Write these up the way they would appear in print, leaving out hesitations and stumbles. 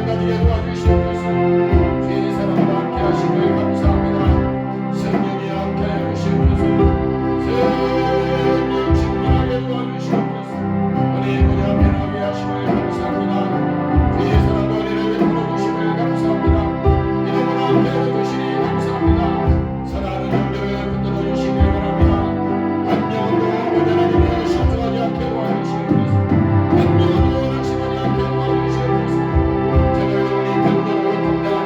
다니게 도와주시옵소서. 주의 사랑과 함께 하시길 감사합니다. 성령이 함께 하여 주시옵소서. 성령 충만하게 도와주시옵소서. 우리 모두 변하게 하시길 감사합니다. 주의 사랑과 은혜를 베풀어 주시길 감사합니다. 이름으로 함께 하여 주시니 감사합니다. 사랑하는 영들을 붙들어 주시길 바랍니다. 한 영혼도 모자라게 신중하지 않게 도와주시옵소서. 한 영혼도 낙심하지 않게 도와주시옵소서. 제가 우리 편도로 통달하게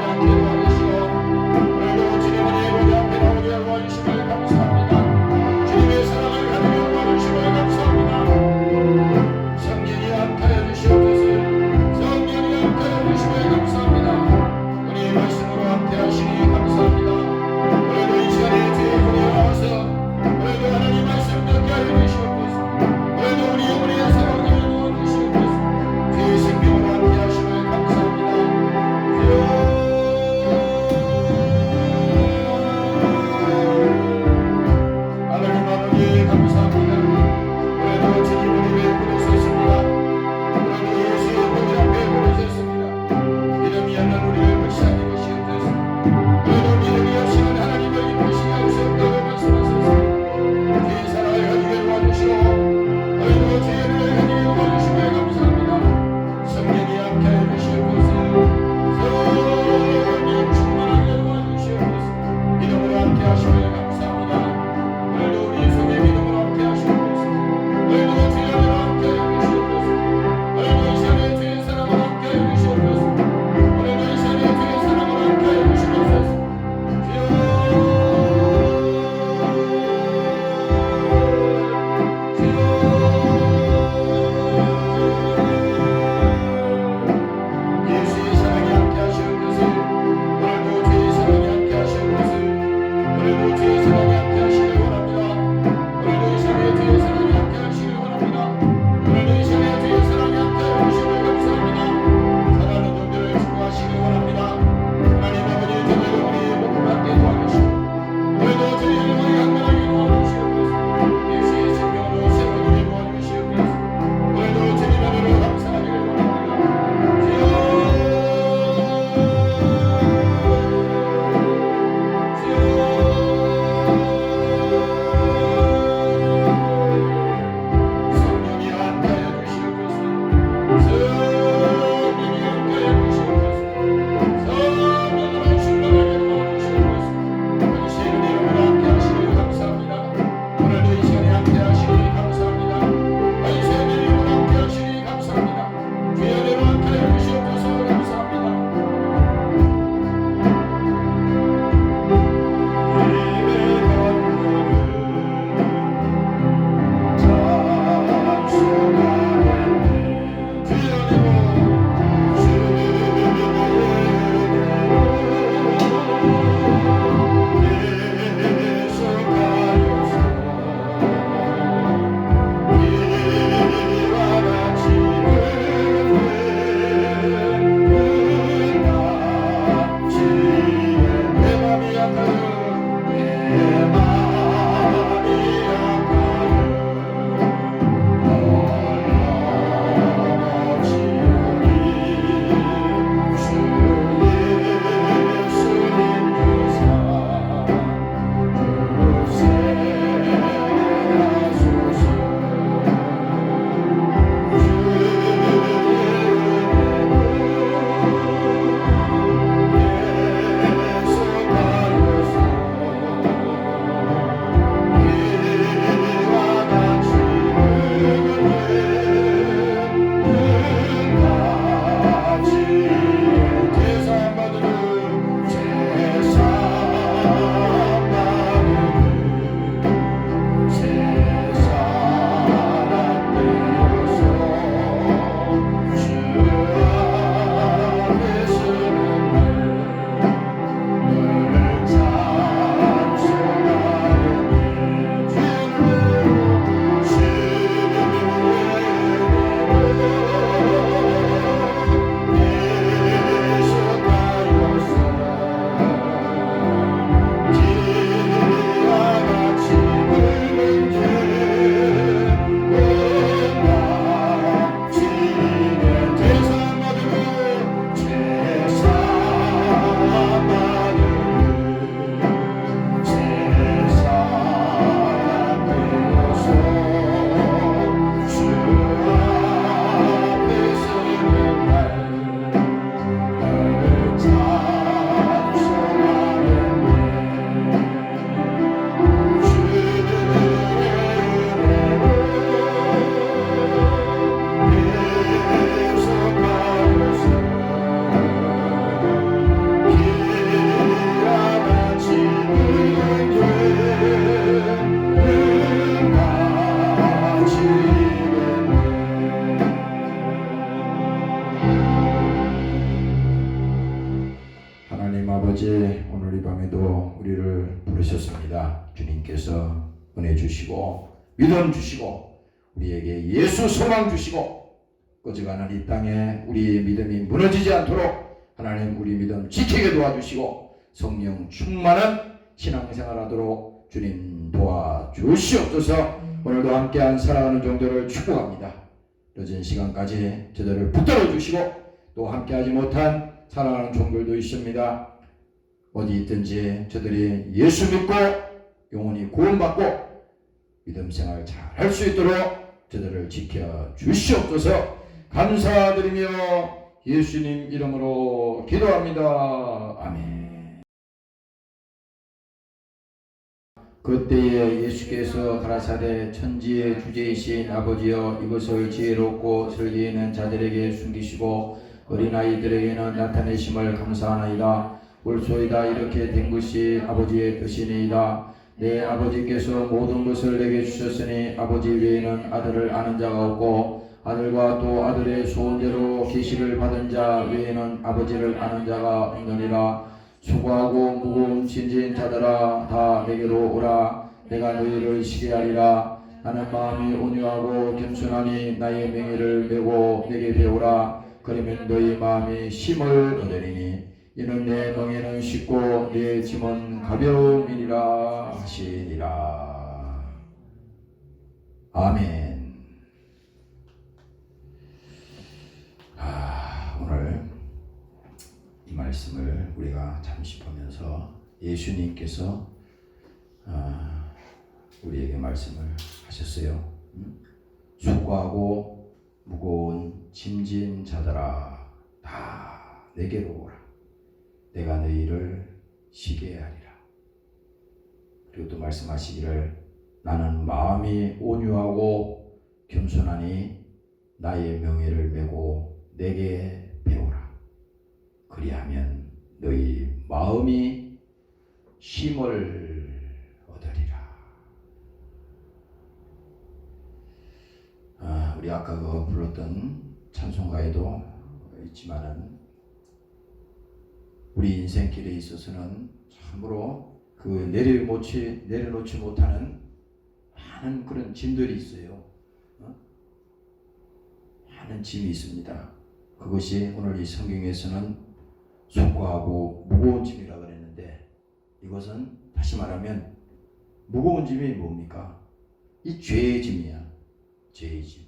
아버지, 오늘 이 밤에도 우리를 부르셨습니다. 주님께서 은혜 주시고 믿음 주시고 우리에게 예수 소망 주시고 꺼져가는 이 땅에 우리의 믿음이 무너지지 않도록 하나님 우리 믿음 지키게 도와주시고 성령 충만한 신앙생활하도록 주님 도와주시옵소서. 오늘도 함께한 사랑하는 종들을 축복합니다. 늦은 시간까지 저들을 붙들어 주시고 또 함께하지 못한 사랑하는 종들도 있습니다. 어디 있든지 저들이 예수 믿고 영혼이 구원받고 믿음 생활 잘 할 수 있도록 저들을 지켜 주시옵소서. 감사드리며 예수님 이름으로 기도합니다. 아멘. 그때에 예수께서 가라사대 천지의 주제이신 아버지여 이것을 지혜롭고 설계 있는 자들에게 숨기시고 어린아이들에게는 나타내심을 감사하나이다. 옳소이다. 이렇게 된 것이 아버지의 뜻이니이다. 내 아버지께서 모든 것을 내게 주셨으니 아버지 외에는 아들을 아는 자가 없고 아들과 또 아들의 소원대로 계시를 받은 자 외에는 아버지를 아는 자가 없느니라. 수고하고 무거운 짐진 자들아 다 내게로 오라. 내가 너희를 쉬게 하리라. 나는 마음이 온유하고 겸손하니 나의 맹의를 메고 내게 배우라. 그러면 너희 마음이 쉼을 얻으리니 이는 내 멍에는 쉽고 내 짐은 가벼움이니라 하시니라. 아멘. 오늘 이 말씀을 우리가 잠시 보면서 예수님께서 우리에게 말씀을 하셨어요. 수고하고 무거운 짐진 자들아 다 내게로 오라. 내가 너희를 쉬게 하리라. 그리고 또 말씀하시기를 나는 마음이 온유하고 겸손하니 나의 명예를 메고 내게 배우라. 그리하면 너희 마음이 쉼을 얻으리라. 우리 아까 불렀던 찬송가에도 있지만은 우리 인생길에 있어서는 참으로 내려놓지 못하는 많은 그런 짐들이 있어요. 많은 짐이 있습니다. 그것이 오늘 이 성경에서는 수고하고 무거운 짐이라고 그랬는데 이것은 다시 말하면 무거운 짐이 뭡니까? 이 죄의 짐이야. 죄의 짐.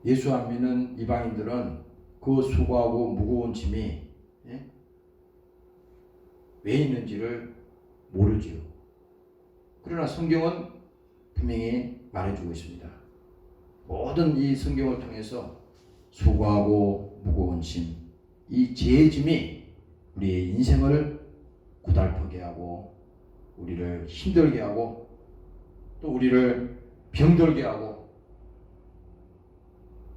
예수 안 믿는 이방인들은 그 수고하고 무거운 짐이 왜 있는지를 모르지요. 그러나 성경은 분명히 말해주고 있습니다. 모든 이 성경을 통해서 수고하고 무거운 짐, 이 죄의 짐이 우리의 인생을 고달프게 하고 우리를 힘들게 하고 또 우리를 병들게 하고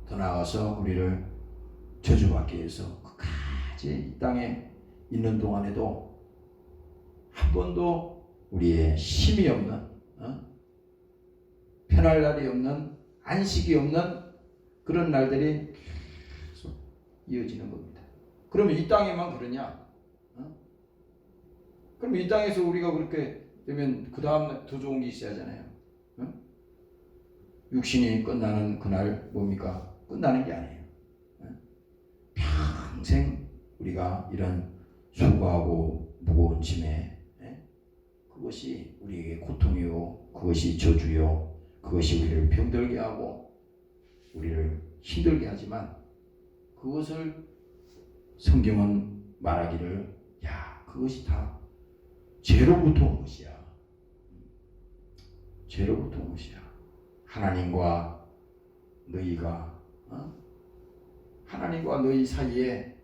더 나아가서 우리를 저주받게 해서 끝까지 이 땅에 있는 동안에도 한 번도 우리의 쉼이 없는 편할 날이 없는 안식이 없는 그런 날들이 계속 이어지는 겁니다. 그러면 이 땅에만 그러냐? 그럼 이 땅에서 우리가 그렇게 되면 그 다음날 더 좋은 게 있어야 하잖아요. 육신이 끝나는 그날 뭡니까? 끝나는 게 아니에요. 평생 우리가 이런 수고하고 무거운 짐에 그것이 우리에게 고통이요, 그것이 저주요, 그것이 우리를 병들게 하고 우리를 힘들게 하지만 그것을 성경은 말하기를 그것이 다 죄로부터 온 것이야. 죄로부터 온 것이야. 하나님과 너희가 하나님과 너희 사이에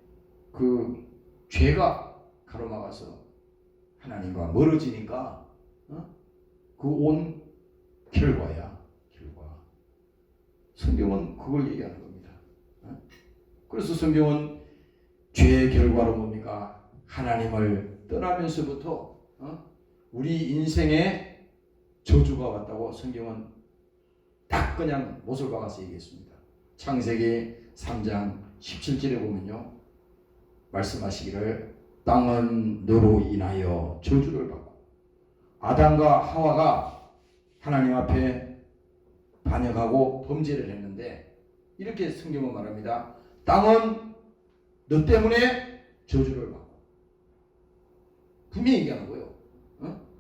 그 죄가 가로막아서 하나님과 멀어지니까 그 온 결과야. 결과. 성경은 그걸 얘기하는 겁니다. 그래서 성경은 죄의 결과로 뭡니까? 하나님을 떠나면서부터 우리 인생에 저주가 왔다고 성경은 딱 그냥 못을 박아서 얘기했습니다. 창세기 3장 17절에 보면요. 말씀하시기를 땅은 너로 인하여 저주를 받고 아담과 하와가 하나님 앞에 반역하고 범죄를 했는데 이렇게 성경은 말합니다. 땅은 너 때문에 저주를 받고 분명히 얘기하는 거예요.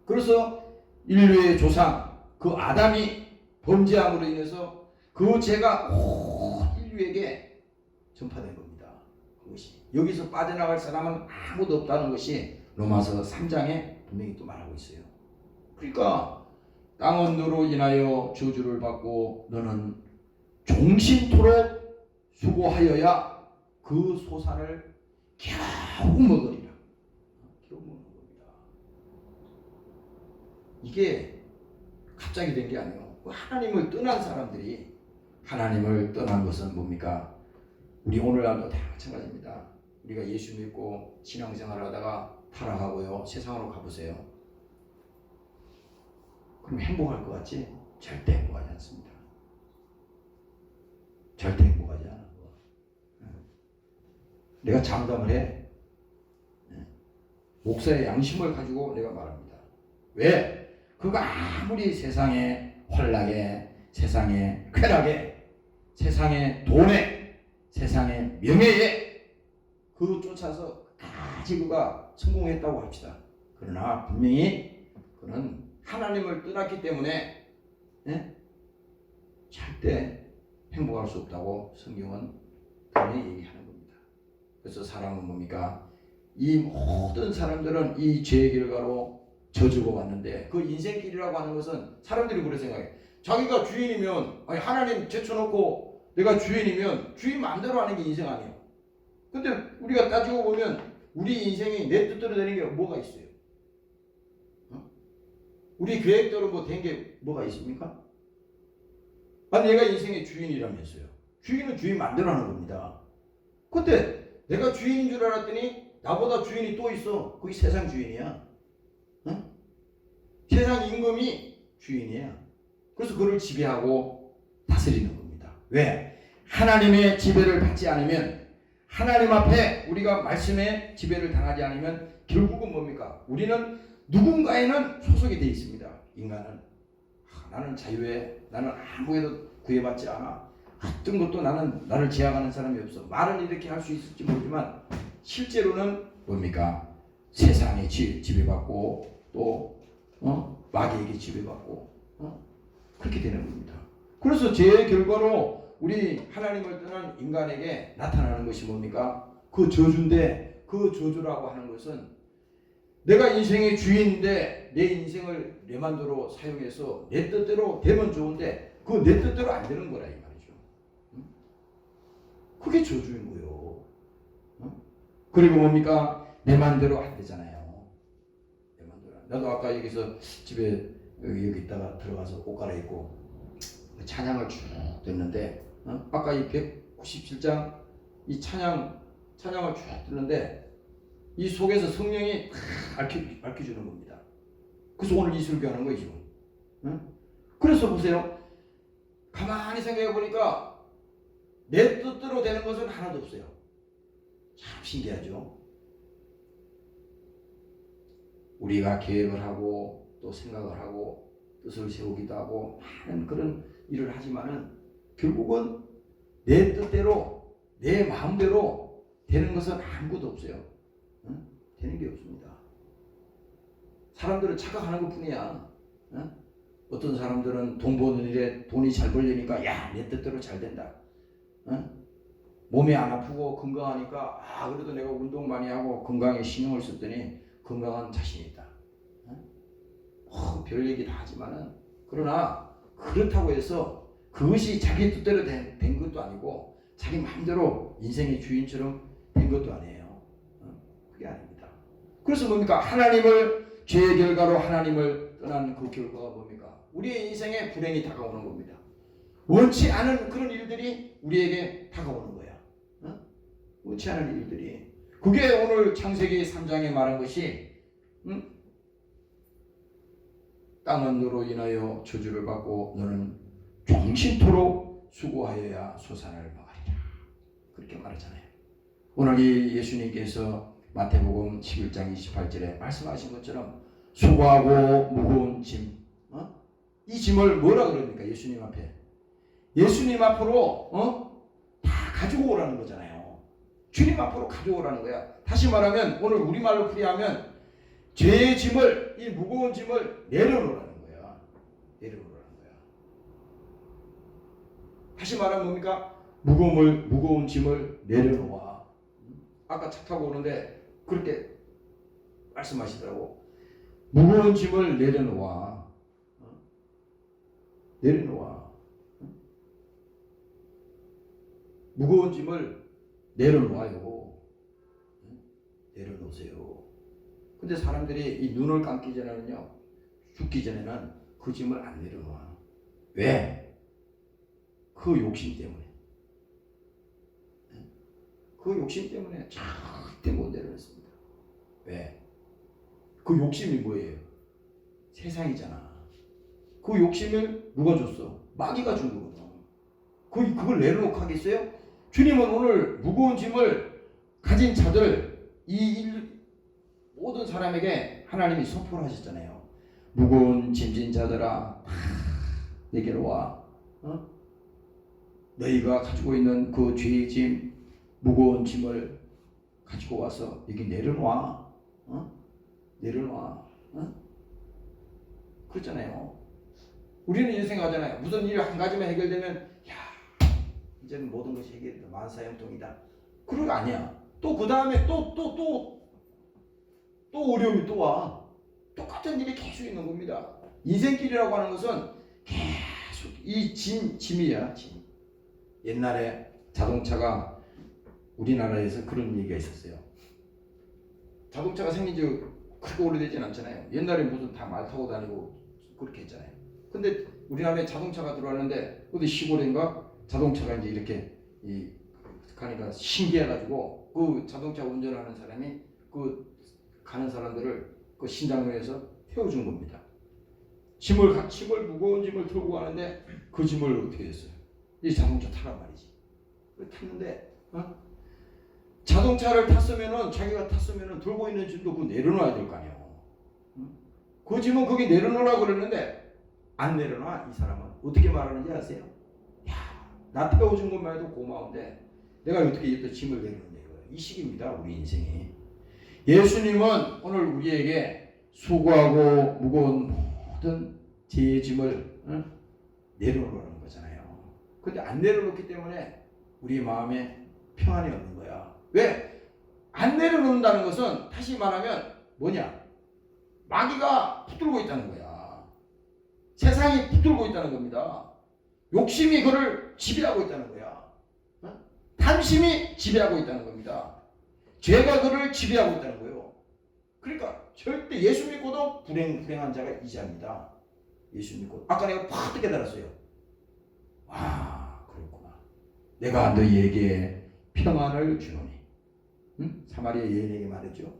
그래서 인류의 조상 그 아담이 범죄함으로 인해서 그 죄가 온 인류에게 전파된 겁니다. 그것이 여기서 빠져나갈 사람은 아무도 없다는 것이 로마서 3장에 분명히 또 말하고 있어요. 그러니까 땅은 너로 인하여 저주를 받고 너는 종신토록 수고하여야 그 소산을 겨우 먹으리라. 겨우 먹는 겁니다. 이게 갑자기 된 게 아니에요. 하나님을 떠난 사람들이 하나님을 떠난 것은 뭡니까? 우리 오늘날도 다 마찬가지입니다. 우리가 예수 믿고 신앙생활을 하다가 타락하고요. 세상으로 가보세요. 그럼 행복할 것 같지? 절대 행복하지 않습니다. 절대 행복하지 않아. 내가 장담을 해. 목사의 양심을 가지고 내가 말합니다. 왜? 그가 아무리 세상의 환락에, 세상의 쾌락에, 세상의 돈에, 세상의 명예에 그 쫓아서 까지 그가 성공했다고 합시다. 그러나 분명히 그는 하나님을 떠났기 때문에 절대 행복할 수 없다고 성경은 분명히 얘기하는 겁니다. 그래서 사람은 뭡니까? 이 모든 사람들은 이 죄의 결과로 져주고 왔는데 그 인생길이라고 하는 것은 사람들이 그렇게 생각해. 자기가 주인이면 아니 하나님 제쳐놓고 내가 주인이면 주인 마음대로 하는 게 인생 아니에요. 근데 우리가 따지고 보면 우리 인생이 내 뜻대로 되는 게 뭐가 있어요? 우리 계획대로 뭐 된 게 뭐가 있습니까? 아니 내가 인생의 주인이라면서요. 주인은 주인 마음대로 하는 겁니다. 근데 내가 주인인 줄 알았더니 나보다 주인이 또 있어. 그게 세상 주인이야. 세상 임금이 주인이야. 그래서 그를 지배하고 다스리는 겁니다. 왜? 하나님의 지배를 받지 않으면 하나님 앞에 우리가 말씀의 지배를 당하지 않으면 결국은 뭡니까? 우리는 누군가에는 소속이 되어 있습니다. 인간은 나는 자유해. 나는 아무에도 구애받지 않아. 어떤 것도 나는 나를 제약하는 사람이 없어. 말은 이렇게 할 수 있을지 모르지만 실제로는 뭡니까? 세상에 지배받고 또 마귀에게 지배받고 그렇게 되는 겁니다. 그래서 죄의 결과로 우리 하나님을 떠난 인간에게 나타나는 것이 뭡니까? 그 저주인데 그 저주라고 하는 것은 내가 인생의 주인인데 내 인생을 내 맘대로 사용해서 내 뜻대로 되면 좋은데 그 내 뜻대로 안 되는 거라 이 말이죠. 그게 저주인 거예요. 그리고 뭡니까? 내 맘대로 안 되잖아요. 내 맘대로. 나도 아까 여기서 집에 여기 있다가 들어가서 옷 갈아입고 찬양을 쭉 듣는데 아까 이 197장 이 찬양을 쭉 듣는데 이 속에서 성령이 밝혀주는 겁니다. 그래서 오늘 이 설교하는 거죠. 그래서 보세요. 가만히 생각해 보니까 내 뜻대로 되는 것은 하나도 없어요. 참 신기하죠. 우리가 계획을 하고 또 생각을 하고 뜻을 세우기도 하고 많은 그런 일을 하지만은 결국은 내 뜻대로 내 마음대로 되는 것은 아무것도 없어요. 되는 게 없습니다. 사람들은 착각하는 것 뿐이야. 어떤 사람들은 돈 버는 일에 돈이 잘 벌리니까 야, 내 뜻대로 잘 된다. 몸이 안 아프고 건강하니까 그래도 내가 운동 많이 하고 건강에 신경을 썼더니 건강한 자신이 있다. 별 얘기 다 하지만은 그러나 그렇다고 해서 그것이 자기 뜻대로 된 것도 아니고 자기 마음대로 인생의 주인처럼 된 것도 아니에요. 그게 아닙니다. 그래서 뭡니까? 하나님을 죄의 결과로 하나님을 떠난 그 결과가 뭡니까? 우리의 인생에 불행이 다가오는 겁니다. 원치 않은 그런 일들이 우리에게 다가오는 거야. 원치 않은 일들이. 그게 오늘 창세기 3장에 말한 것이 땅은 너로 인하여 저주를 받고 너는 종신토록 수고하여야 소산을 먹으리라. 그렇게 말하잖아요. 오늘 이 예수님께서 마태복음 11장 28절에 말씀하신 것처럼 수고하고 무거운 짐, 이 짐을 뭐라 그럽니까? 예수님 앞에, 예수님 앞으로 다 가지고 오라는 거잖아요. 주님 앞으로 가져오라는 거야. 다시 말하면 오늘 우리말로 풀이하면 죄의 짐을, 이 무거운 짐을 내려놓으라는 거야. 내려놓으라는 거야. 다시 말하면 뭡니까? 무거운 짐을 내려놓아. 아까 차 타고 오는데 그렇게 말씀하시더라고. 무거운 짐을 내려놓아. 내려놓아. 무거운 짐을 내려놓아요. 내려놓으세요. 근데 사람들이 이 눈을 감기 전에는요, 죽기 전에는 그 짐을 안 내려놔. 왜? 그 욕심 때문에. 그 욕심 때문에 절대 못 내려놓습니다. 왜? 그 욕심이 뭐예요? 세상이잖아. 그 욕심을 누가 줬어? 마귀가 준 거거든. 그걸 내려놓고 하겠어요? 주님은 오늘 무거운 짐을 가진 자들, 모든 사람에게 하나님이 선포를 하셨잖아요. 무거운 짐진 자들아, 내게로 와. 너희가 가지고 있는 그 죄의 짐, 무거운 짐을 가지고 와서 여기 내려놔. 내려놔. 그렇잖아요. 우리는 이런 생각하잖아요. 무슨 일 한 가지만 해결되면, 야, 이제는 모든 것이 해결된다. 만사형통이다. 그런 거 아니야. 또 그 다음에 또 어려움이 또 와. 똑같은 일이 계속 있는 겁니다. 인생길이라고 하는 것은 계속 이 짐이야. 짐. 옛날에 자동차가 우리나라에서 그런 얘기가 있었어요. 자동차가 생긴 지 그렇게 오래되진 않잖아요. 옛날에 무슨 다 말 타고 다니고 그렇게 했잖아요. 근데 우리나라에 자동차가 들어왔는데 어디 시골인가 자동차가 이제 이렇게 가니까 신기해가지고 그 자동차 운전하는 사람이 그 가는 사람들을 그 신장로에서 태워준 겁니다. 짐을 무거운 짐을 들고 가는데 그 짐을 어떻게 했어요? 이 자동차 타란 말이지. 탔는데 자동차를 탔으면은 자기가 탔으면은 들고 있는 짐도 그거 내려놔야 될 거 아니에요. 그 짐은 거기 내려놓으라고 그랬는데 안 내려놔. 이 사람은 어떻게 말하는지 아세요? 야, 나 태워준 것만 해도 고마운데 내가 어떻게 이때 짐을 내려놓냐 이거예요. 이 식입니다. 우리 인생이. 예수님은 오늘 우리에게 수고하고 무거운 모든 죄의 짐을 내려놓으라는 거잖아요. 근데 안 내려놓기 때문에 우리 마음에 평안이 없는 거야. 왜? 안 내려놓는다는 것은 다시 말하면 뭐냐? 마귀가 붙들고 있다는 거야. 세상이 붙들고 있다는 겁니다. 욕심이 그를 지배하고 있다는 거야. 탐심이 지배하고 있다는 겁니다. 죄가 그를 지배하고 있다는 거예요. 그러니까 절대 예수 믿고도 불행한 자가 이자입니다. 예수 믿고. 아까 내가 팍 깨달았어요. 와, 그렇구나. 내가 너희에게 평안을 주노니. 사마리아 여인에게 말했죠.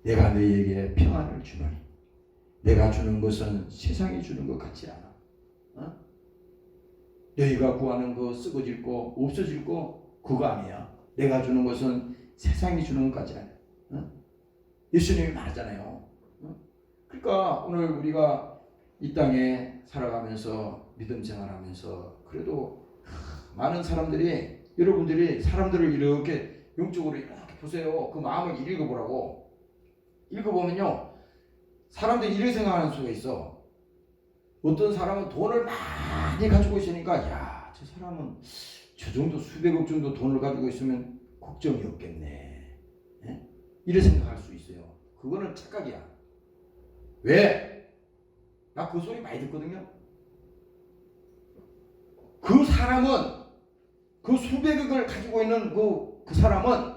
내가 너희에게 평안을 주노니. 내가 주는 것은 세상이 주는 것 같지 않아. 너희가 구하는 거 썩어질 거 없어질 거 그거 아니야. 내가 주는 것은 세상이 주는 것 같지 않아. 예수님이 말하잖아요. 그러니까 오늘 우리가 이 땅에 살아가면서 믿음 생활하면서 그래도 많은 사람들이 여러분들이 사람들을 이렇게 영적으로 이렇게 보세요. 그 마음을 읽어보라고. 읽어보면요. 사람들이 이런 생각하는 수가 있어. 어떤 사람은 돈을 많이 가지고 있으니까 야, 저 사람은 저 정도 수백억 정도 돈을 가지고 있으면 걱정이 없겠네. 예? 이런 생각할 수 있어요. 그거는 착각이야. 왜? 나 그 소리 많이 듣거든요. 그 사람은 그 수백억을 가지고 있는 그 사람은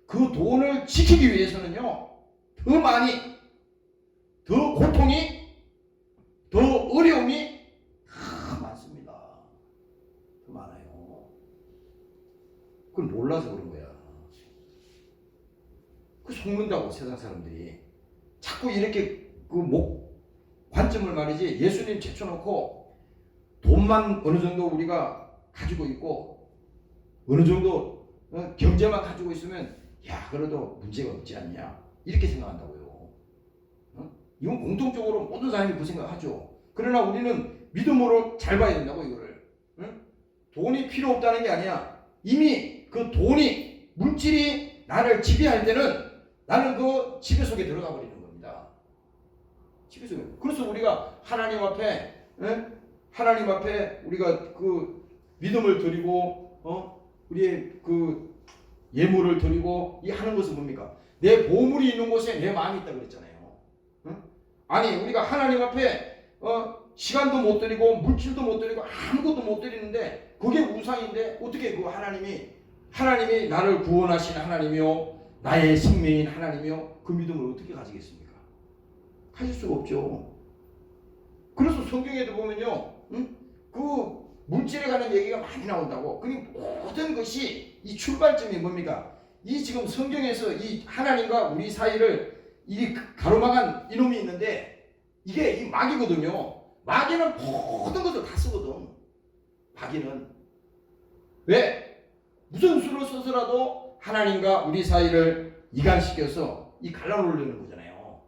그 돈을 지키기 위해서는요. 더 많이, 더 고통이, 더 어려움이 많습니다. 더 많아요. 그걸 몰라서 그런 거야. 그 속는다고 세상 사람들이. 자꾸 이렇게 관점을 말이지 예수님 제쳐놓고 돈만 어느 정도 우리가 가지고 있고 어느 정도 경제만 가지고 있으면 야 그래도 문제가 없지 않냐 이렇게 생각한다고요. 이건 공통적으로 모든 사람이 그 생각하죠. 그러나 우리는 믿음으로 잘 봐야 된다고 이거를. 돈이 필요 없다는 게 아니야. 이미 그 돈이 물질이 나를 지배할 때는 나는 그 지배 속에 들어가 버리는 겁니다. 지배 속에. 그래서 우리가 하나님 앞에 우리가 그 믿음을 드리고 우리의 그 예물을 드리고 이 하는 것은 뭡니까? 내 보물이 있는 곳에 내 마음이 있다 그랬잖아요. 아니 우리가 하나님 앞에 시간도 못 드리고 물질도 못 드리고 아무것도 못 드리는데 그게 우상인데 어떻게 그 하나님이 나를 구원하신 하나님이요 나의 생명인 하나님이요 그 믿음을 어떻게 가지겠습니까? 가질 수가 없죠. 그래서 성경에도 보면요 그 물질에 관한 얘기가 많이 나온다고. 그 모든 것이 이 출발점이 뭡니까? 이 지금 성경에서 이 하나님과 우리 사이를 이 가로막은 이놈이 있는데 이게 이 마귀거든요. 마귀는 모든 것을 다 쓰거든. 마귀는 왜? 무슨 수를 써서라도 하나님과 우리 사이를 이간시켜서 이 갈라놓으려는 거잖아요.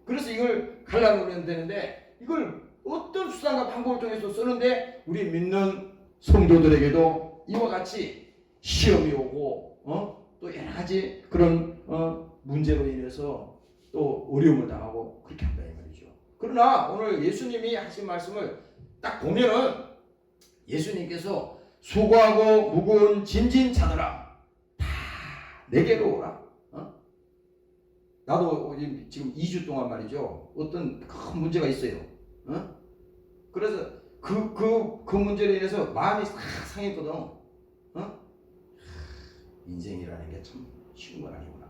그래서 이걸 갈라놓으면 되는데 이걸 어떤 수단과 방법을 통해서 쓰는데 우리 믿는 성도들에게도 이와 같이 시험이 오고 또 여러 가지 그런 문제로 인해서 또 어려움을 당하고 그렇게 한다 이 말이죠. 그러나 오늘 예수님이 하신 말씀을 딱 보면은 예수님께서 수고하고 무거운 짐진 자들아 다 내게로 오라. 나도 지금 2주 동안 말이죠. 어떤 큰 문제가 있어요. 그래서 그 문제로 인해서 마음이 싹 상했거든. 인생이라는 게 참 쉬운 건 아니구나.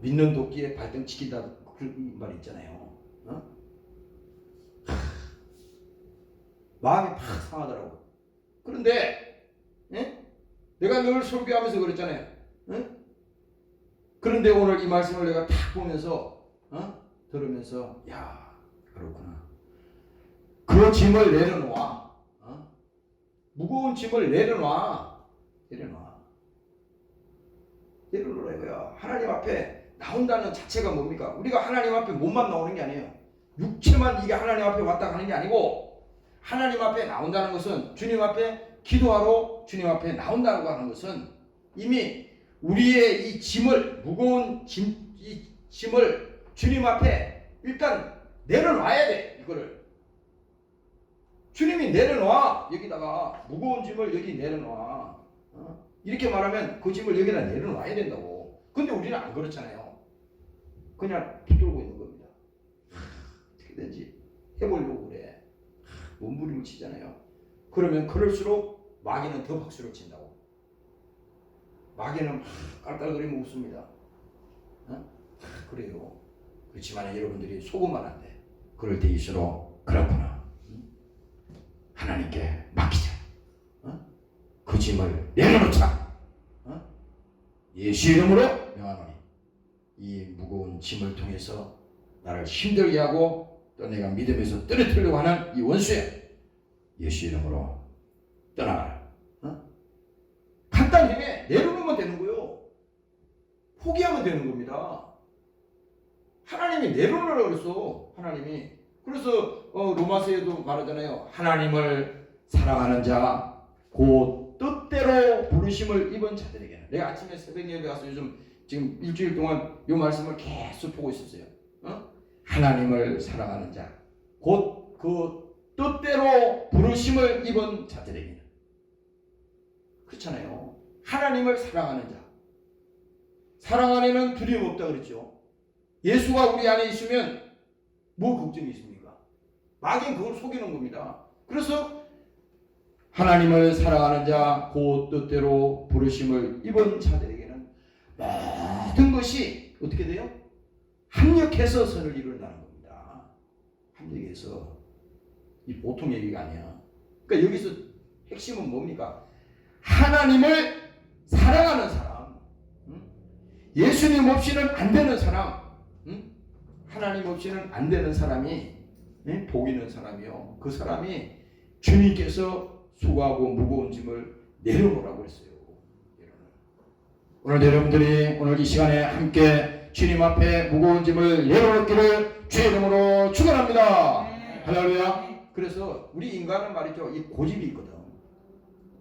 믿는 도끼에 발등 지킨다 그런 말 있잖아요. 마음이 팍 상하더라고. 그런데 내가 늘 설교하면서 그랬잖아요. 그런데 오늘 이 말씀을 내가 딱 보면서 들으면서 야 그렇구나. 그 짐을 내려놓아. 무거운 짐을 내려놓아 이거야. 하나님 앞에 나온다는 자체가 뭡니까? 우리가 하나님 앞에 몸만 나오는 게 아니에요. 육체만 이게 하나님 앞에 왔다 가는 게 아니고 하나님 앞에 나온다는 것은 주님 앞에 기도하러 주님 앞에 나온다고 하는 것은 이미 우리의 이 짐을 무거운 이 짐을 주님 앞에 일단 내려놔야 돼. 이거를 주님이 내려놔. 여기다가 무거운 짐을 여기 내려놔. 이렇게 말하면 그 짐을 여기다 내려놔야 된다고. 근데 우리는 안 그렇잖아요. 그냥 붙들고 있는 겁니다. 어떻게든지 해보려고 그래. 몸부림치잖아요. 그러면 그럴수록 마귀는 더 박수를 친다고. 마귀는 깔깔거리며 웃습니다. 그래요. 그렇지만 여러분들이 속으면 안 돼. 그럴 때일수록 그렇구나. 하나님께 맡기자. 그 짐을 내려놓자. 예수 이름으로 명하노니 이 무거운 짐을 통해서 나를 힘들게 하고 또 내가 믿음에서 떨어뜨리려고 하는 이 원수야. 예수 이름으로 떠나가라. 간단히 내려놓으면 되는 거예요. 포기하면 되는 겁니다. 하나님이 내려놓으라고 그랬어. 하나님이. 그래서 로마서에도 말하잖아요. 하나님을 사랑하는 자 곧 뜻대로 부르심을 입은 자들에게는. 내가 아침에 새벽 예배 가서 요즘 지금 일주일 동안 이 말씀을 계속 보고 있었어요. 하나님을 사랑하는 자 곧 그 뜻대로 부르심을 입은 자들에게는. 그렇잖아요. 하나님을 사랑하는 자. 사랑 안에는 두려움 없다 그랬죠. 예수가 우리 안에 있으면 뭐 걱정이 있습니까? 마귀는 그걸 속이는 겁니다. 그래서 하나님을 사랑하는 자 곧 뜻대로 부르심을 입은 자들에게는 모든 것이 어떻게 돼요? 합력해서 선을 이룬다는 겁니다. 합력해서. 이 보통 얘기가 아니야. 그러니까 여기서 핵심은 뭡니까? 하나님을 사랑하는 사람, 예수님 없이는 안 되는 사람, 하나님 없이는 안 되는 사람이 복 있는 사람이요. 그 사람이 주님께서 수고하고 무거운 짐을 내려놓으라고 했어요. 오늘 여러분들이 오늘 이 시간에 함께 주님 앞에 무거운 짐을 내려놓기를 주의 이름으로 축원합니다. 할렐루야. 그래서 우리 인간은 말이죠, 이 고집이 있거든.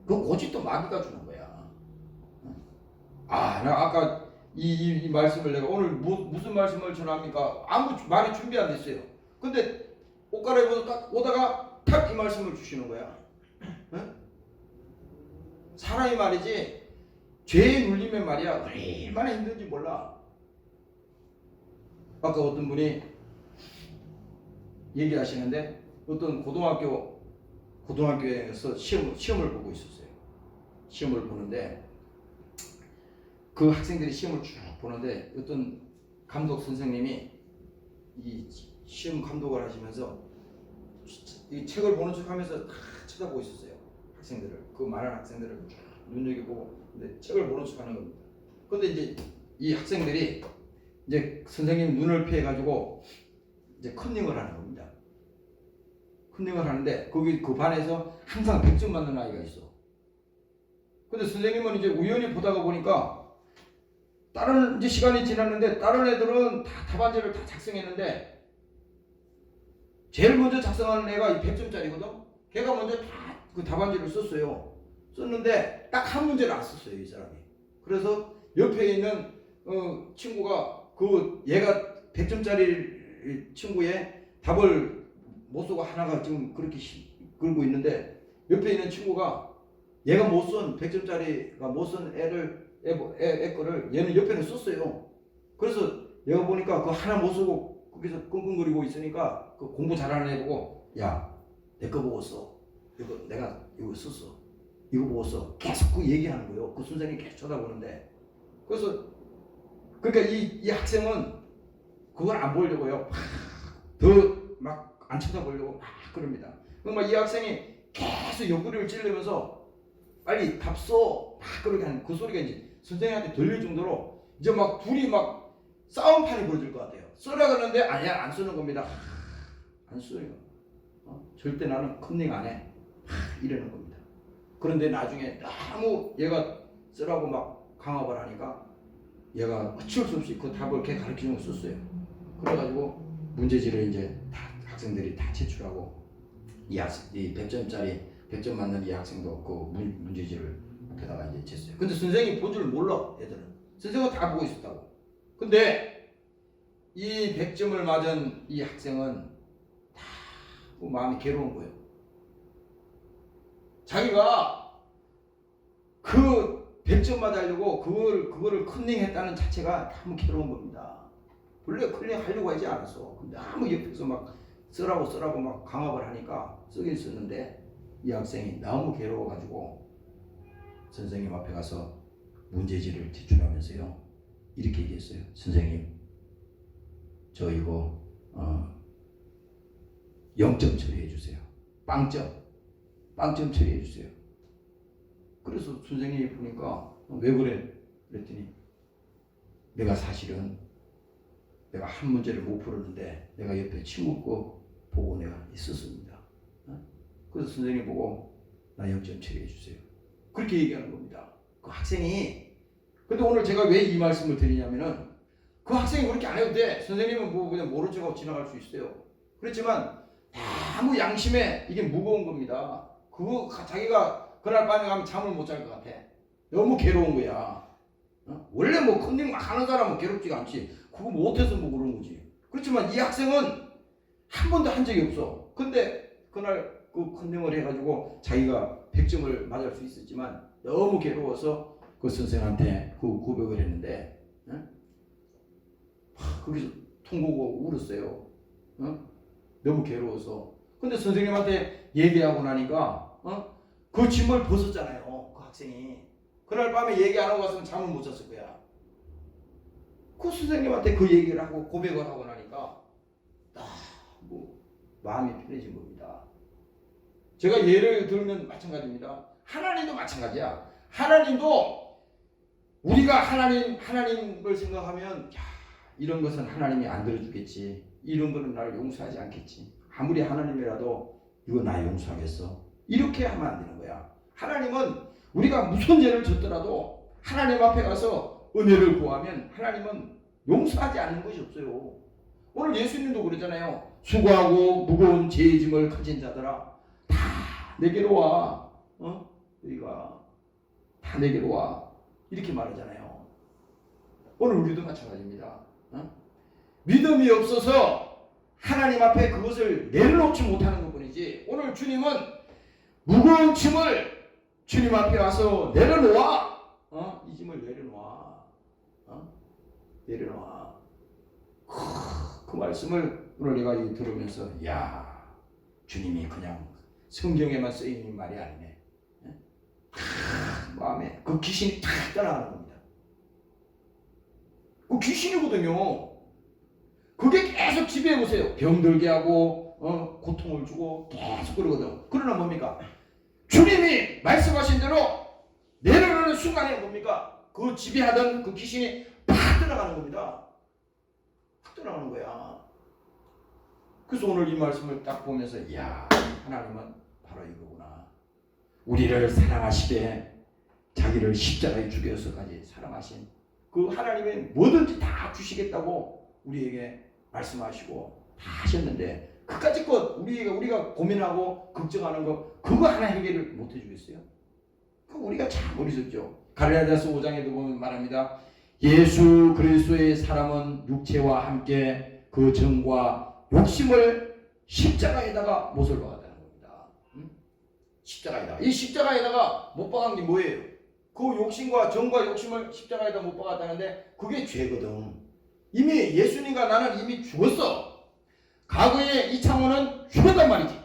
그 고집도 마귀가 주는 거야. 나 아까 이 말씀을 내가 오늘 무슨 말씀을 전합니까? 아무 말이 준비 안 됐어요. 근데 옷 갈아입어서 딱 오다가 탁 이 말씀을 주시는 거야. 사람이 말이지 죄에 눌리면 말이야 얼마나 힘든지 몰라. 아까 어떤 분이 얘기하시는데 어떤 고등학교에서 시험을 보고 있었어요. 시험을 보는데 그 학생들이 시험을 쭉 보는데 어떤 감독 선생님이 이 시험 감독을 하시면서 이 책을 보는 척하면서 다 쳐다보고 있었어요. 학생들을, 그 많은 학생들을 쭉 눈여겨보고 근데 책을 보는 척하는 겁니다. 근데 이제 이 학생들이 이제 선생님 눈을 피해 가지고 이제 컨닝을 하는 겁니다. 컨닝을 하는데 거기 그 반에서 항상 100점 맞는 아이가 있어. 근데 선생님은 이제 우연히 보다가 보니까 다른 이제 시간이 지났는데 다른 애들은 다 답안지를 다 작성했는데 제일 먼저 작성하는 애가 100점짜리거든. 걔가 먼저 다 그 답안지를 썼어요. 썼는데 딱 한 문제를 안 썼어요, 이 사람이. 그래서 옆에 있는 친구가 그 얘가 100점짜리 친구의 답을 못 쓰고 하나가 지금 그렇게 긁고 있는데 옆에 있는 친구가 얘가 못 쓴 100점짜리가 못 쓴 애 거를 얘는 옆에는 썼어요. 그래서 얘가 보니까 그 하나 못 쓰고 거기서 끙끙거리고 있으니까 그 공부 잘하는 애 보고 야, 내 거 보고 써. 이거 내가 이거 썼어. 이거 보고 써. 계속 그 얘기하는 거예요. 그 선생님이 계속 쳐다보는데. 그래서 그러니까 이 학생은 그걸 안 보려고요. 더 막 안 쳐다보려고 막 그럽니다. 그러면 이 학생이 계속 옆구리를 찌르면서 빨리 답 써. 막 그렇게 하는 그 소리가 이제 선생님한테 들릴 정도로 이제 막 둘이 막 싸움판이 벌어질 것 같아요. 써라 그러는데 아니야 안 쓰는 겁니다. 안 써요. 절대 나는 컨닝 안 해. 이러는 겁니다. 그런데 나중에 너무 얘가 쓰라고 막 강압을 하니까 얘가 어쩔 수 없이 그 답을 걔 가르치는 걸 썼어요. 그래가지고 문제지를 이제 다 학생들이 다 제출하고 이 100점 맞는 이 학생도 그 문제지를 앞에다가 이제 쟀어요. 근데 선생님이 본 줄 몰라 애들은. 선생님은 다 보고 있었다고. 근데 이 100점을 맞은 이 학생은 다 그 마음이 괴로운 거예요. 자기가 그 100점 맞으려고 그거를 컨닝했다는 자체가 너무 괴로운 겁니다. 원래 컨닝 하려고 하지 않았어. 근데 너무 옆에서 막 쓰라고 막 강압을 하니까 쓰긴 썼는데 이 학생이 너무 괴로워가지고 선생님 앞에 가서 문제지를 제출하면서요 이렇게 얘기했어요. 선생님, 저 이거 0점 처리해 주세요. 빵점 처리해 주세요. 그래서 선생님이 보니까 왜 그래? 그랬더니 내가 사실은 내가 한 문제를 못 풀었는데 내가 옆에 친구 거 보고 내가 있었습니다. 그래서 선생님 보고 나 0점 처리해 주세요. 그렇게 얘기하는 겁니다. 그 학생이. 근데 오늘 제가 왜 이 말씀을 드리냐면은 그 학생이 그렇게 안 해도 돼. 선생님은 뭐 그냥 모른 척하고 지나갈 수 있어요. 그렇지만 너무 양심에 이게 무거운 겁니다. 그거 자기가 그날 밤에 가면 잠을 못 잘 것 같아. 너무 괴로운 거야. 원래 뭐 컨닝 막 하는 사람은 괴롭지가 않지. 그거 못해서 뭐 그런 거지. 그렇지만 이 학생은 한 번도 한 적이 없어. 근데 그날 그 컨닝을 해가지고 자기가 100점을 맞을 수 있었지만 너무 괴로워서 그 선생한테 그 고백을 했는데 거기서 통보고 울었어요. 너무 괴로워서. 근데 선생님한테 얘기하고 나니까 그 짐을 벗었잖아요. 그 학생이. 그날 밤에 얘기 안 하고 갔으면 잠을 못 잤을 거야. 그 선생님한테 그 얘기를 하고 고백을 하고 나니까 뭐 마음이 편해진 겁니다. 제가 예를 들면 마찬가지입니다. 하나님도 마찬가지야. 하나님도 우리가 하나님을 생각하면 이런 것은 하나님이 안 들어주겠지. 이런 거는 나를 용서하지 않겠지. 아무리 하나님이라도 이거 나 용서하겠어. 이렇게 하면 안 되는 거야. 하나님은 우리가 무슨 죄를 졌더라도 하나님 앞에 가서 은혜를 구하면 하나님은 용서하지 않는 것이 없어요. 오늘 예수님도 그러잖아요. 수고하고 무거운 죄의 짐을 가진 자들아 다 내게로 와. 너희가 다 내게로 와. 이렇게 말하잖아요. 오늘 우리도 마찬가지입니다. 믿음이 없어서 하나님 앞에 그것을 내려놓지 못하는 것뿐이지, 오늘 주님은 무거운 짐을 주님 앞에 와서 내려놓아. 이 짐을 내려놓아. 내려놓아. 그 말씀을 오늘 내가 들으면서, 야, 주님이 그냥 성경에만 쓰이는 말이 아니네. 마음에 그 귀신이 탁 떠나가는 겁니다. 그 귀신이거든요. 그게 계속 지배해 보세요. 병들게 하고 고통을 주고 계속 그러거든. 그러나 뭡니까? 주님이 말씀하신 대로 내려놓는 순간에 뭡니까? 그 지배하던 그 귀신이 팍 떠나가는 겁니다. 팍 떠나가는 거야. 그래서 오늘 이 말씀을 딱 보면서, 이야, 하나님은 바로 이거구나. 우리를 사랑하시되 자기를 십자가에 죽여서까지 사랑하신 그 하나님의 뭐든지 다 주시겠다고 우리에게 말씀하시고 다 하셨는데, 그까짓 것 우리가 고민하고 걱정하는 거, 그거 하나 해결을 못 해주겠어요? 그 우리가 참 어리석죠. 갈라디아서 5장에도 보면 말합니다. 예수 그리스도의 사람은 육체와 함께 그 정과 욕심을 십자가에다가 못을 박았다는 겁니다. 십자가에다가. 이 십자가에다가 못 박은 게 뭐예요? 그 욕심과 정과 욕심을 십자가에다 못 박았다는데, 그게 죄거든. 이미 예수님과 나는 이미 죽었어. 과거에 이창호는 죽었단 말이지.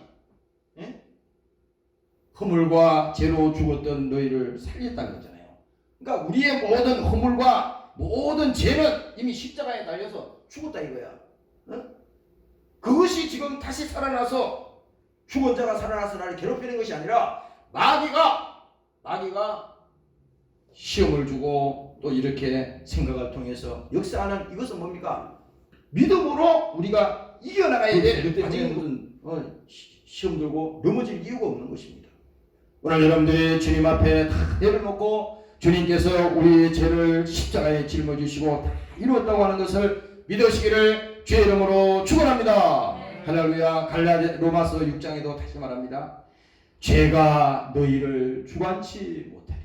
예? 허물과 죄로 죽었던 너희를 살렸다는 거잖아요. 그러니까 우리의 모든 허물과 모든 죄는 이미 십자가에 달려서 죽었다 이거야. 그것이 지금 다시 살아나서 죽은 자가 살아나서 나를 괴롭히는 것이 아니라, 마귀가 시험을 주고 또 이렇게 생각을 통해서 역사하는, 이것은 뭡니까? 믿음으로 우리가 이겨나가야 돼. 아직 무슨 시험 들고 넘어질 이유가 없는 것입니다. 오늘 여러분들이 주님 앞에 다 내려놓고 주님께서 우리의 죄를 십자가에 짊어지시고 다 이루었다고 하는 것을 믿으시기를 주의 이름으로 축원합니다. 할렐루야. 로마서 6장에도 다시 말합니다. 죄가 너희를 주관치 못하리.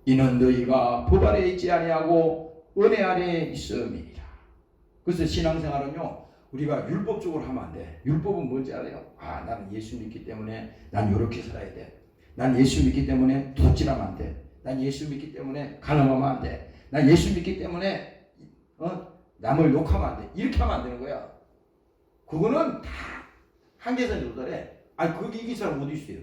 이는 너희가 법 아래 있지 아니하고 은혜 아래 있음이니라. 그래서 신앙생활은요, 우리가 율법적으로 하면 안 돼. 율법은 뭔지 알아요? 나는 예수 믿기 때문에 난 이렇게 살아야 돼. 난 예수 믿기 때문에 도둑질하면 안 돼. 난 예수 믿기 때문에 가늠하면 안 돼. 난 예수 믿기 때문에 남을 욕하면 안 돼. 이렇게 하면 안 되는 거야. 그거는 다 한계선에 도달해. 그게 이긴 사람 어디 있어요?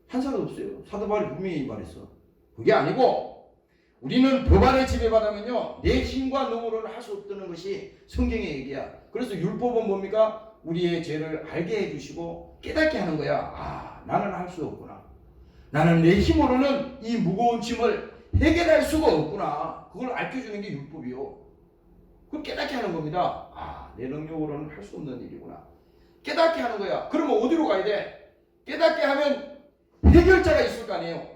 한 사람 없어요. 사도 바울이 분명히 말했어. 그게 아니고, 우리는 법 아래 지배받으면요, 내 힘과 능으로는 할 수 없다는 것이 성경의 얘기야. 그래서 율법은 뭡니까? 우리의 죄를 알게 해주시고 깨닫게 하는 거야. 나는 할 수 없구나. 나는 내 힘으로는 이 무거운 짐을 해결할 수가 없구나. 그걸 알려주는 게 율법이요. 그걸 깨닫게 하는 겁니다. 내 능력으로는 할 수 없는 일이구나. 깨닫게 하는 거야. 그러면 어디로 가야 돼? 깨닫게 하면 해결자가 있을 거 아니에요.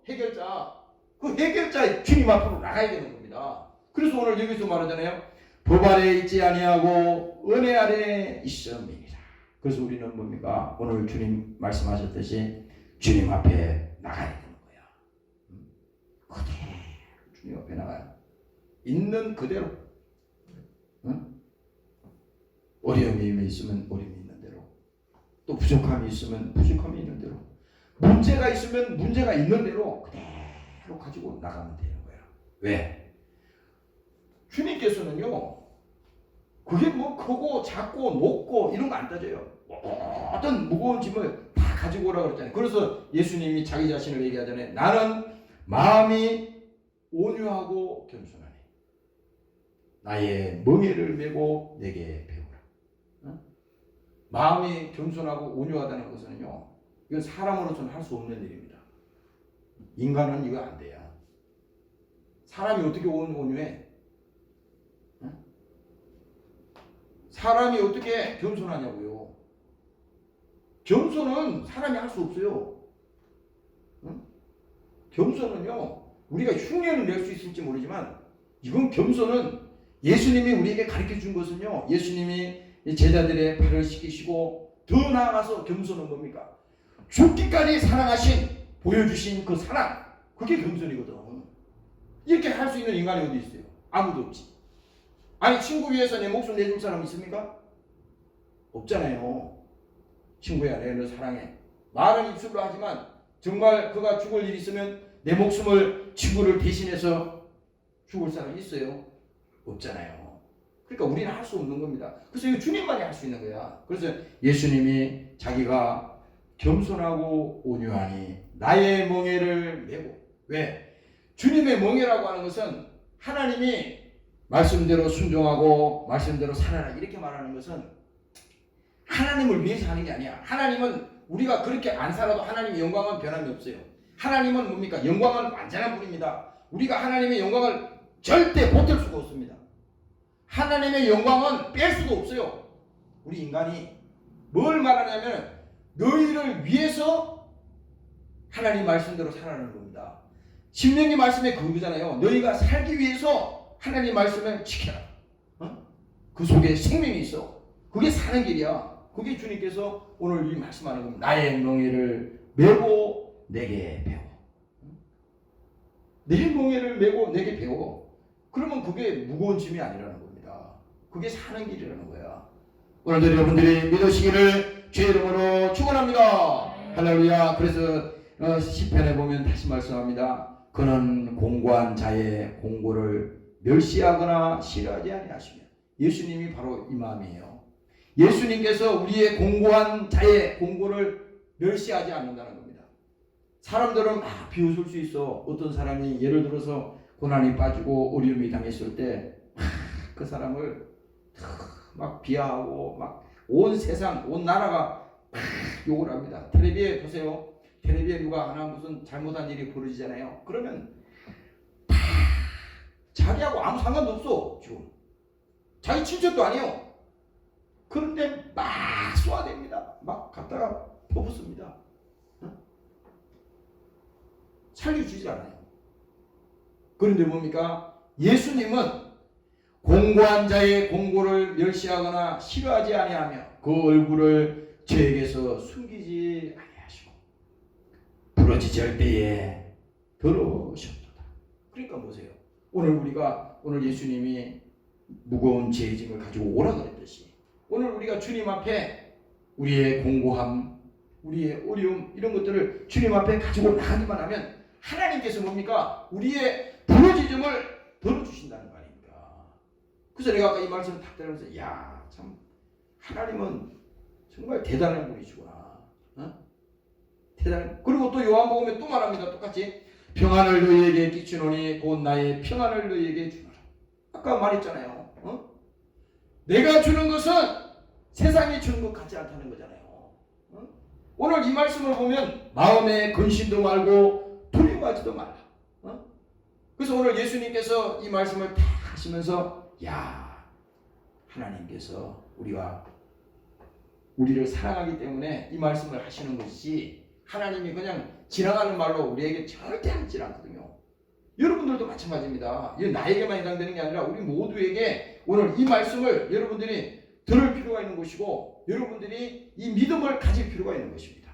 해결자. 그 해결자 주님 앞으로 나가야 되는 겁니다. 그래서 오늘 여기서 말하잖아요. 법 아래 있지 아니하고 은혜 아래 있음이니라. 그래서 우리는 뭡니까? 오늘 주님 말씀하셨듯이 주님 앞에 나가야 되는 거야. 그대로 주님 앞에 나가요. 있는 그대로. 어려움이 있으면 어려움이 있는 대로, 또 부족함이 있으면 부족함이 있는 대로, 문제가 있으면 문제가 있는 대로 그대로 가지고 나가면 되는 거야. 왜? 주님께서는요, 그게 뭐 크고 작고 높고 이런 거 안 따져요. 어떤 무거운 짐을 다 가지고 오라고 그랬잖아요. 그래서 예수님이 자기 자신을 얘기하잖아요. 나는 마음이 온유하고 겸손하니 나의 멍에를 메고 내게 배우라. 마음이 겸손하고 온유하다는 것은요, 이건 사람으로서는 할 수 없는 일입니다. 인간은 이거 안 돼요. 사람이 어떻게 온유해? 사람이 어떻게 겸손하냐고요. 겸손은 사람이 할 수 없어요. 겸손은요, 우리가 흉내를 낼 수 있을지 모르지만 이건 겸손은 예수님이 우리에게 가르쳐 준 것은요, 예수님이 제자들의 발을 씻기시고 더 나아가서 겸손은 뭡니까? 죽기까지 사랑하신, 보여주신 그 사랑, 그게 겸손이거든. 이렇게 할 수 있는 인간이 어디 있어요? 아무도 없지. 아니, 친구 위해서 내 목숨 내줄 사람 있습니까? 없잖아요. 친구야, 내가 너 사랑해. 말은 입술로 하지만 정말 그가 죽을 일이 있으면 내 목숨을 친구를 대신해서 죽을 사람이 있어요? 없잖아요. 그러니까 우리는 할 수 없는 겁니다. 그래서 이거 주님만이 할 수 있는 거야. 그래서 예수님이 자기가 겸손하고 온유하니 나의 멍에를 메고. 왜? 주님의 멍에라고 하는 것은 하나님이 말씀대로 순종하고 말씀대로 살아라 이렇게 말하는 것은 하나님을 위해서 하는 게 아니야. 하나님은 우리가 그렇게 안 살아도 하나님의 영광은 변함이 없어요. 하나님은 뭡니까? 영광은 완전한 분입니다. 우리가 하나님의 영광을 절대 보탤 수가 없습니다. 하나님의 영광은 뺄 수가 없어요. 우리 인간이 뭘 말하냐면 너희를 위해서 하나님 말씀대로 살아가는 겁니다. 신명기 말씀에 그거잖아요. 너희가 살기 위해서 하나님 말씀을 지켜라. 그 속에 생명이 있어. 그게 사는 길이야. 그게 주님께서 오늘 이 말씀하는 겁니다. 나의 멍에를 메고 내게 배워. 내 멍에를 메고 내게 배워. 그러면 그게 무거운 짐이 아니라는 겁니다. 그게 사는 길이라는 거야. 오늘도 여러분들이 믿으시기를 주의 이름으로 축원합니다. 할렐루야. 그래서 시편에 보면 다시 말씀합니다. 그는 공고한 자의 공고를 멸시하거나 싫어하지 아니하시며. 예수님이 바로 이 마음이에요. 예수님께서 우리의 공고한 자의 공고를 멸시하지 않는다는 겁니다. 사람들은 막 비웃을 수 있어. 어떤 사람이 예를 들어서 고난이 빠지고 어려움이 당했을 때 그 사람을 막 비하하고 막 온 세상, 온 나라가 욕을 합니다. 텔레비에 보세요. 텔레비에 누가 하나 무슨 잘못한 일이 벌어지잖아요. 그러면 다 자기하고 아무 상관도 없어. 지금 자기 친척도 아니에요. 그런데 막 쏘아댑니다. 막 갖다가 퍼붓습니다. 살려주지 않아요. 그런데 뭡니까? 예수님은 공고한 자의 공고를 멸시하거나 싫어하지 아니하며 그 얼굴을 저에게서 숨기지 아니하시고 부러지질 때에 더러우셨도다. 그러니까 보세요. 오늘 예수님이 무거운 죄의 짐을 가지고 오라 그랬듯이 오늘 우리가 주님 앞에 우리의 공고함, 우리의 어려움 이런 것들을 주님 앞에 가지고 나가기만 하면 하나님께서 뭡니까? 우리의 부러지짐을 덜어주신다는 거 아닙니까? 그래서 내가 아까 이 말씀을 딱 들으면서 야, 참 하나님은 정말 대단한 분이시구나. 대단한. 그리고 또 요한복음에 또 말합니다. 똑같이 평안을 너희에게 끼치노니 곧 나의 평안을 너희에게 주노라. 아까 말했잖아요. 내가 주는 것은 세상이 주는 것 같지 않다는 거잖아요. 오늘 이 말씀을 보면 마음에 근심도 말고 두려워하지도 말라. 그래서 오늘 예수님께서 이 말씀을 다 하시면서 야, 하나님께서 우리를 사랑하기 때문에 이 말씀을 하시는 것이지 하나님이 그냥 지나가는 말로 우리에게 절대 하지 않거든요. 여러분들도 마찬가지입니다. 이건 나에게만 해당되는 게 아니라 우리 모두에게 오늘 이 말씀을 여러분들이 들을 필요가 있는 것이고 여러분들이 이 믿음을 가질 필요가 있는 것입니다.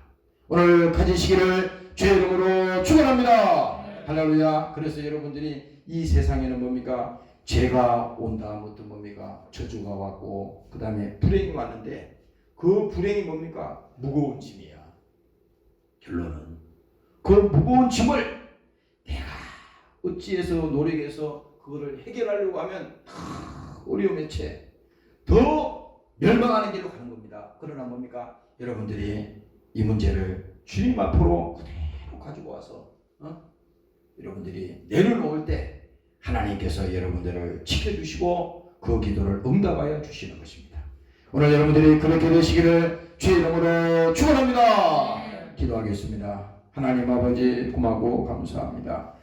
오늘 가지시기를 주의 이름으로 축원합니다. 할렐루야. 그래서 여러분들이 이 세상에는 뭡니까? 죄가 온다 하면 뭡니까? 저주가 왔고 그 다음에 불행이 왔는데 그 불행이 뭡니까? 무거운 짐이야. 결론은 그 무거운 짐을 내가 어찌해서 노력해서 그거를 해결하려고 하면 어려움에 채 더 멸망하는 길로 가는 겁니다. 그러나 뭡니까? 여러분들이 이 문제를 주님 앞으로 그대로 가지고 와서 여러분들이 내려놓을 때 하나님께서 여러분들을 지켜주시고 그 기도를 응답하여 주시는 것입니다. 오늘 여러분들이 그렇게 되시기를 주의 이름으로 축원합니다. 기도하겠습니다. 하나님 아버지 고맙고 감사합니다.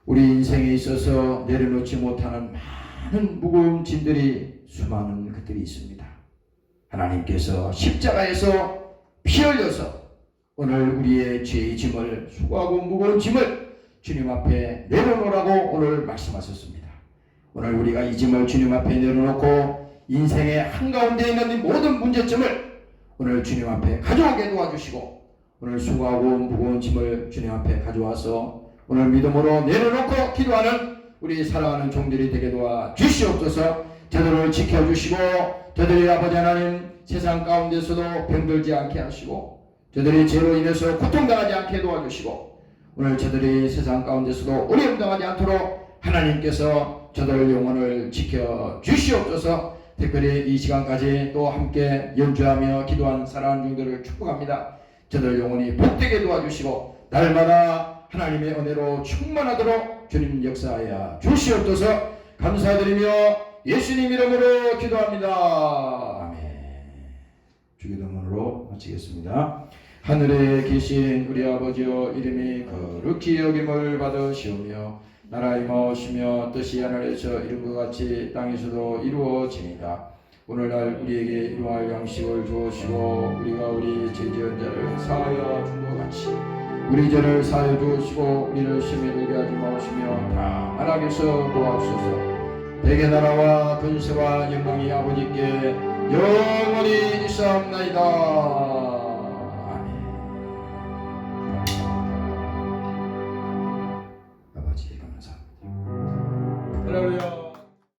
우리 인생에 있어서 내려놓지 못하는 많은 무거운 짐들이 수많은 것들이 있습니다. 하나님께서 십자가에서 피 흘려서 오늘 우리의 죄의 짐을 수고하고 무거운 짐을 주님 앞에 내려놓으라고 오늘 말씀하셨습니다. 오늘 우리가 이 짐을 주님 앞에 내려놓고 인생의 한가운데 있는 이 모든 문제점을 오늘 주님 앞에 가져오게 도와주시고 오늘 수고하고 무거운 짐을 주님 앞에 가져와서 오늘 믿음으로 내려놓고 기도하는 우리 사랑하는 종들이 되게 도와주시옵소서. 저들을 지켜주시고 저들이 아버지 하나님 세상 가운데서도 병들지 않게 하시고 저들이 죄로 인해서 고통당하지 않게 도와주시고 오늘 저들이 세상 가운데서도 어려움 당하지 않도록 하나님께서 저들 영혼을 지켜주시옵소서. 특별히 이 시간까지 또 함께 연주하며 기도한 사랑하는 종들을 축복합니다. 저들 영혼이 복되게 도와주시고 날마다 하나님의 은혜로 충만하도록 주님 역사하여 주시옵소서. 감사드리며 예수님 이름으로 기도합니다. 아멘. 주기도문으로 마치겠습니다. 하늘에 계신 우리 아버지여 이름이 거룩히 여김을 받으시오며 나라 임하오시며 뜻이 하늘에서 이룬 것 같이 땅에서도 이루어지니라. 오늘날 우리에게 일용할 양식을 주옵시고 우리가 우리 죄지은 자를 사하여 준 것 같이 우리 죄를 사하여 주옵시고 우리를 시험에 들게 하지 마시며 다 하나님께서 도와주소서. 대개 나라와 근세와 영광이 아버지께 영원히 있사옵나이다. 아멘. 아버지 감사합니다. 할렐루야.